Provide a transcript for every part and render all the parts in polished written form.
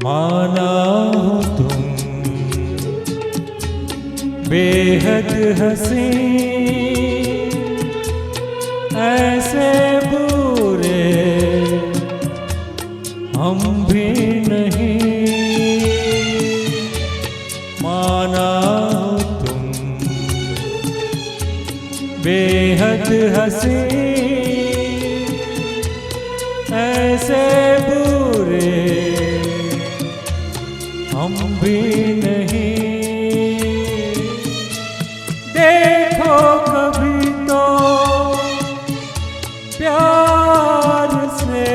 माना हो तुम बेहद हंसी, ऐसे बुरे हम भी नहीं। माना हो तुम बेहद हंसी, ऐसे बुरे हम भी नहीं। देखो कभी तो प्यार से,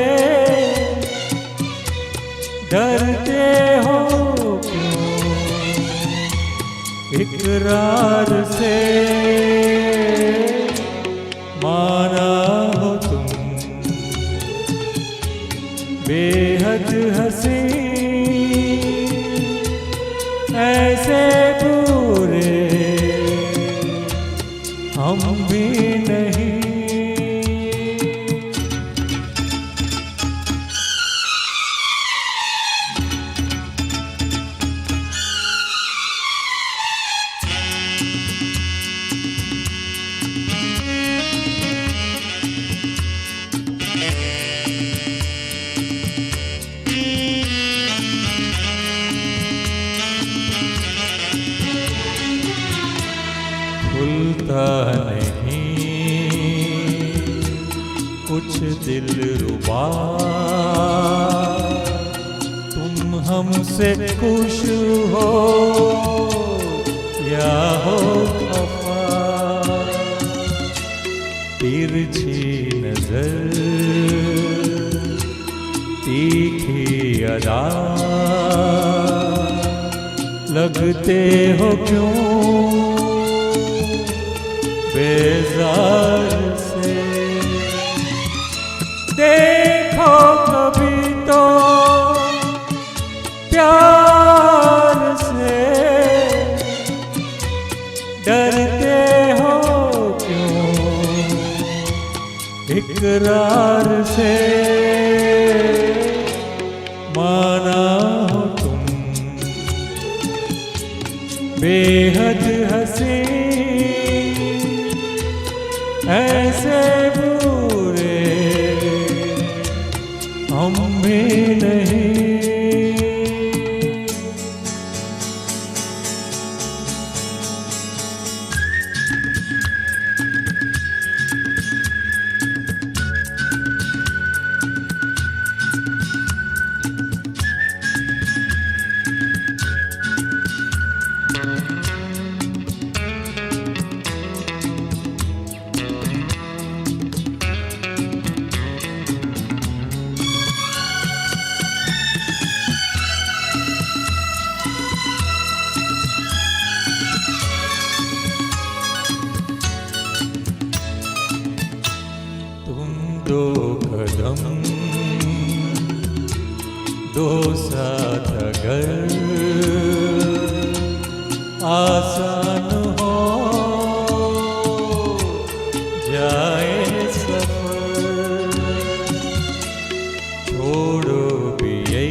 डरते हो क्यों इकरार से। माना हो तुम बेहद हंसी, ऐसे बुरे हम भी नहीं। खुलता नहीं कुछ दिलरुबा, तुम हमसे खुश हो या हो खफा। तिरछी नजर तीखी अदा, लगते हो क्यों बेजार से। देखो कभी तो प्यार से, डरते हो क्यों इकरार से। माना हो तुम बेहद हंसी, ऐसे बुरे हम भी नहीं। दो कदम दो साथ अगर आसान हो जाए सफर। छोड़ो भी ये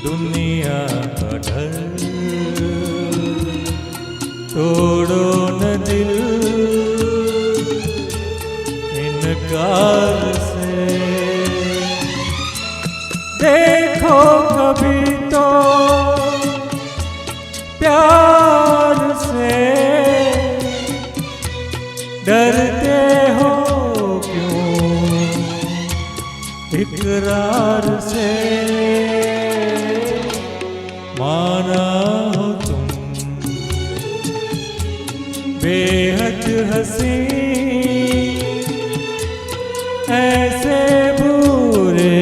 दुनिया का डर, तोड़ो न दिल इनकार से। देखो कभी तो प्यार से, डरते हो क्यों इकरार से। माना हो तुम बेहद हंसी, ऐसे बुरे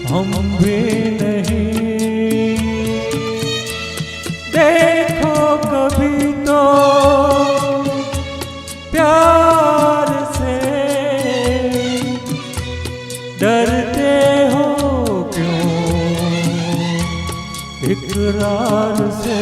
हम भी नहीं। देखो कभी तो प्यार से, डरते हो क्यों इकरार से।